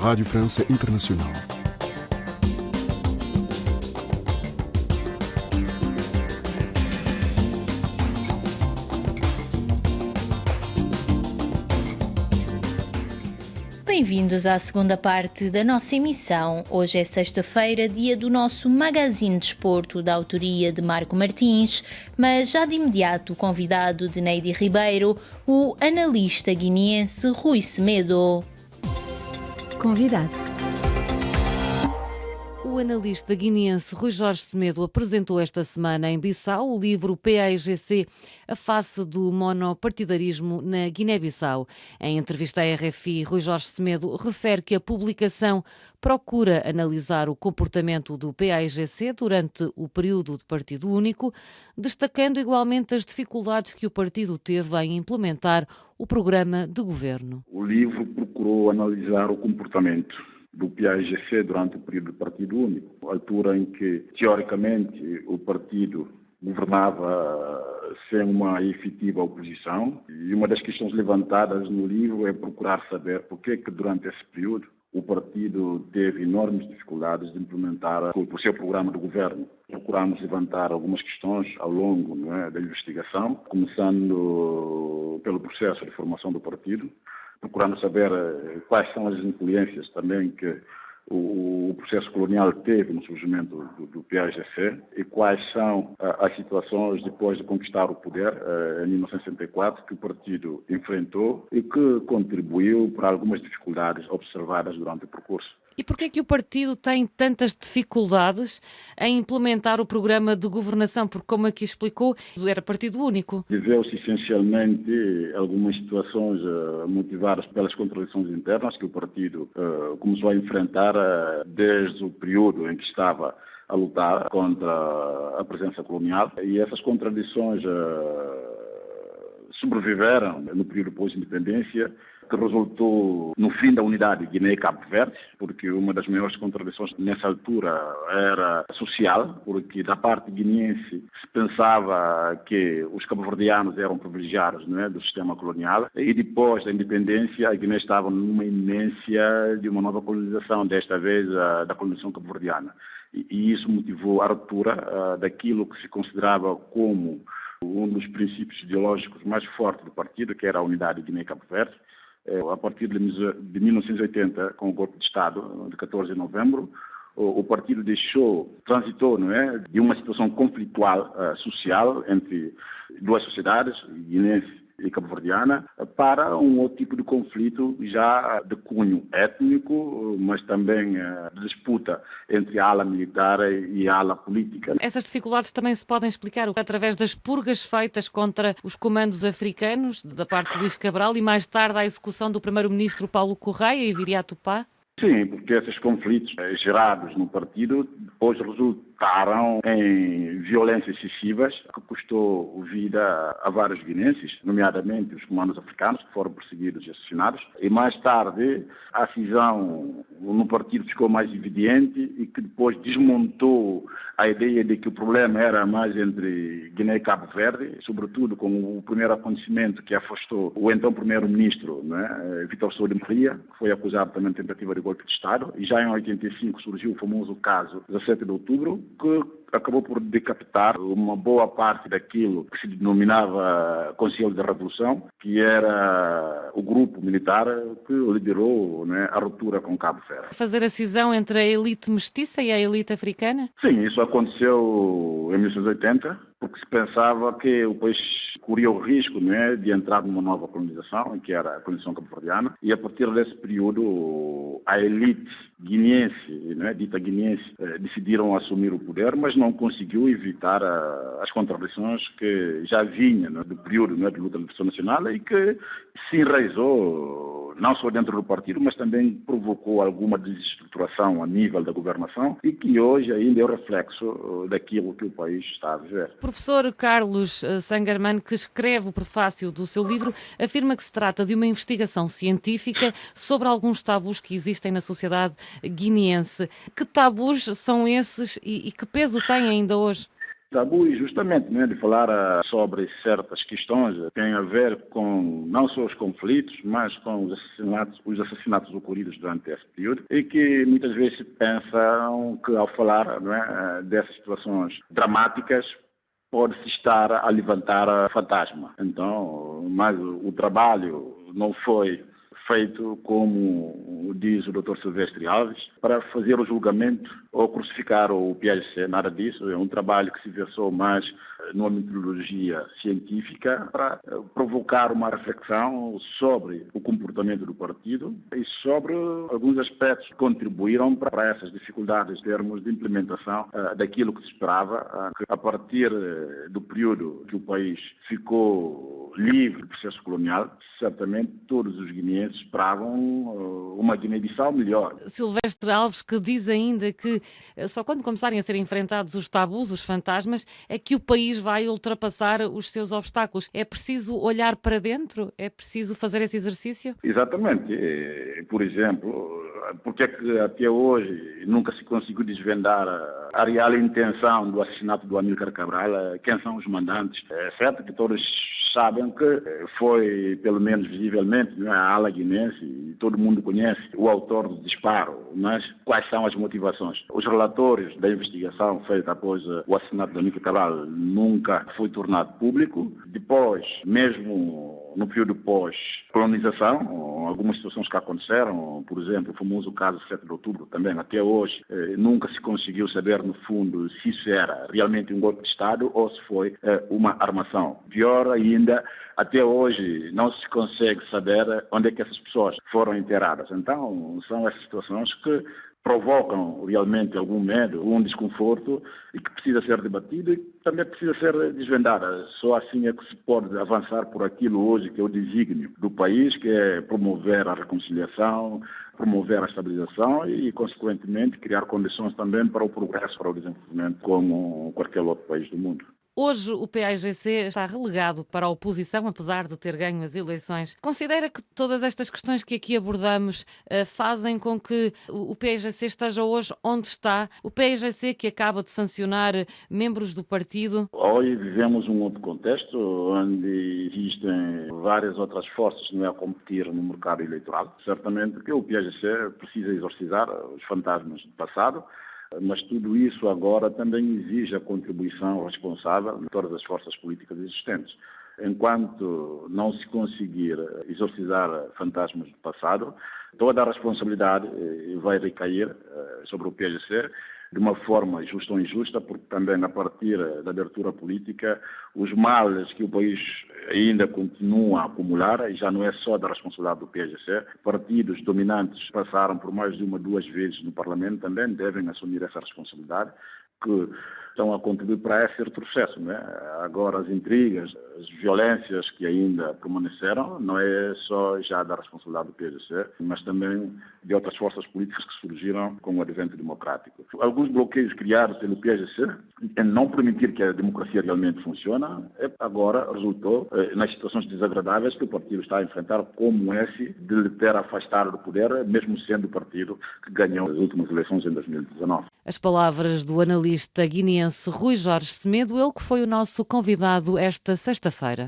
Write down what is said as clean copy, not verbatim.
Radio France Internationale. Bem-vindos à segunda parte da nossa emissão. Hoje é sexta-feira, dia do nosso Magazine de Desporto, da autoria de Marco Martins, mas já de imediato o convidado de Neide Ribeiro, o analista guineense Rui Semedo. Convidado. O analista guineense Rui Jorge Semedo apresentou esta semana em Bissau o livro PAIGC, a face do monopartidarismo na Guiné-Bissau. Em entrevista à RFI, Rui Jorge Semedo refere que a publicação procura analisar o comportamento do PAIGC durante o período de partido único, destacando igualmente as dificuldades que o partido teve em implementar o programa de governo. O livro procurou analisar o comportamento do PAIGC durante o período de partido único, altura em que, teoricamente, o partido governava sem uma efetiva oposição. E uma das questões levantadas no livro é procurar saber por que durante esse período o partido teve enormes dificuldades de implementar o seu programa de governo. Procuramos levantar algumas questões ao longo da investigação, começando pelo processo de formação do partido, procurando saber quais são as influências também que o processo colonial teve no surgimento do PAIGC e quais são as situações depois de conquistar o poder em 1964 que o partido enfrentou e que contribuiu para algumas dificuldades observadas durante o percurso. E por que é que o partido tem tantas dificuldades em implementar o programa de governação? Porque, como aqui explicou, era partido único. Deveu-se essencialmente algumas situações motivadas pelas contradições internas que o partido começou a enfrentar desde o período em que estava a lutar contra a presença colonial. E essas contradições sobreviveram no período pós-independência, que resultou no fim da unidade Guiné e Cabo Verde, porque uma das maiores contradições nessa altura era social, porque da parte guineense se pensava que os cabo-verdianos eram privilegiados do sistema colonial, e depois da independência a Guiné estava numa iminência de uma nova colonização, desta vez da colonização cabo-verdiana. E isso motivou a ruptura daquilo que se considerava como um dos princípios ideológicos mais fortes do partido, que era a unidade Guiné e Cabo Verde. A partir de 1980, com o golpe de Estado, de 14 de novembro, o partido transitou de uma situação conflitual social entre duas sociedades, guineense e cabo-verdiana, para um outro tipo de conflito já de cunho étnico, mas também de disputa entre a ala militar e a ala política. Essas dificuldades também se podem explicar através das purgas feitas contra os comandos africanos, da parte de Luís Cabral, e mais tarde a execução do primeiro-ministro Paulo Correia e Viriato Pá? Sim, porque esses conflitos gerados no partido depois resultaram em violências excessivas que custou vida a vários guineenses, nomeadamente os comandos africanos que foram perseguidos e assassinados. E mais tarde a cisão no partido ficou mais evidente e que depois desmontou a ideia de que o problema era mais entre Guiné e Cabo Verde, sobretudo com o primeiro acontecimento que afastou o então primeiro-ministro, Vítor Sousa de Maria, que foi acusado também de tentativa de golpe de Estado, e já em 85 surgiu o famoso caso 17 de outubro, que acabou por decapitar uma boa parte daquilo que se denominava Conselho da Revolução, que era o grupo militar que liderou a ruptura com Cabo Verde. Fazer a cisão entre a elite mestiça e a elite africana? Sim, isso aconteceu em 1980, porque se pensava que o país corria o risco de entrar numa nova colonização, que era a colonização cabo-verdiana, e a partir desse período a elite guineense, dita guineense, decidiram assumir o poder, mas não conseguiu evitar as contradições que já vinham do período de luta de libertação nacional e que se enraizou não só dentro do partido, mas também provocou alguma desestruturação a nível da governação e que hoje ainda é o reflexo daquilo que o país está a viver. O professor Carlos Sangerman, que escreve o prefácio do seu livro, afirma que se trata de uma investigação científica sobre alguns tabus que existem na sociedade guineense. Que tabus são esses e que peso têm ainda hoje? Tabu, e justamente, né, de falar sobre certas questões que têm a ver com não só os conflitos, mas com os assassinatos ocorridos durante esse período, e que muitas vezes se pensam que ao falar, né, dessas situações dramáticas pode-se estar a levantar fantasma. Então, mas o trabalho não foi feito, como diz o Dr. Silvestre Alves, para fazer o julgamento ou crucificar o PAIGC, nada disso. É um trabalho que se versou mais numa metodologia científica para provocar uma reflexão sobre o comportamento do partido e sobre alguns aspectos que contribuíram para essas dificuldades em termos de implementação daquilo que se esperava, que a partir do período que o país ficou livre do processo colonial, certamente todos os guineenses esperavam uma Guiné-Bissau melhor. Silvestre Alves, que diz ainda que só quando começarem a ser enfrentados os tabus, os fantasmas, é que o país vai ultrapassar os seus obstáculos. É preciso olhar para dentro? É preciso fazer esse exercício? Exatamente. Por exemplo, porque é que até hoje nunca se conseguiu desvendar a real intenção do assassinato do Amílcar Cabral? Quem são os mandantes? É certo que todos sabem que foi, pelo menos visivelmente, a ala guinense, e todo mundo conhece o autor do disparo, mas quais são as motivações? Os relatórios da investigação feita após o assassinato do Amílcar Cabral nunca foi tornado público. Depois, mesmo no período pós-colonização, algumas situações que aconteceram, por exemplo, o famoso caso 7 de outubro, também até hoje, nunca se conseguiu saber, no fundo, se isso era realmente um golpe de Estado ou se foi uma armação. Pior ainda, até hoje não se consegue saber onde é que essas pessoas foram enterradas. Então, são essas situações que provocam realmente algum medo, algum desconforto e que precisa ser debatido e também precisa ser desvendada. Só assim é que se pode avançar por aquilo hoje que é o desígnio do país, que é promover a reconciliação, promover a estabilização e, consequentemente, criar condições também para o progresso, para o desenvolvimento, como qualquer outro país do mundo. Hoje o PAIGC está relegado para a oposição, apesar de ter ganho as eleições. Considera que todas estas questões que aqui abordamos fazem com que o PAIGC esteja hoje onde está? O PAIGC que acaba de sancionar membros do partido? Hoje vivemos um outro contexto, onde existem várias outras forças a competir no mercado eleitoral. Certamente que o PAIGC precisa exorcizar os fantasmas do passado, mas tudo isso agora também exige a contribuição responsável de todas as forças políticas existentes. Enquanto não se conseguir exorcizar fantasmas do passado, toda a responsabilidade vai recair sobre o PAIGC de uma forma justa ou injusta, porque também a partir da abertura política, os males que o país ainda continua a acumular, e já não é só da responsabilidade do PAIGC, partidos dominantes passaram por mais de uma, duas vezes no Parlamento, também devem assumir essa responsabilidade, que estão a contribuir para esse retrocesso, né? Agora as intrigas, as violências que ainda permaneceram, não é só já da responsabilidade do PAIGC, mas também de outras forças políticas que surgiram com o advento democrático. Alguns bloqueios criados pelo PAIGC em não permitir que a democracia realmente funcione, agora resultou nas situações desagradáveis que o partido está a enfrentar, como esse de lhe ter afastado do poder, mesmo sendo o partido que ganhou as últimas eleições em 2019. As palavras do analista guineense Rui Jorge Semedo, ele que foi o nosso convidado esta sexta-feira.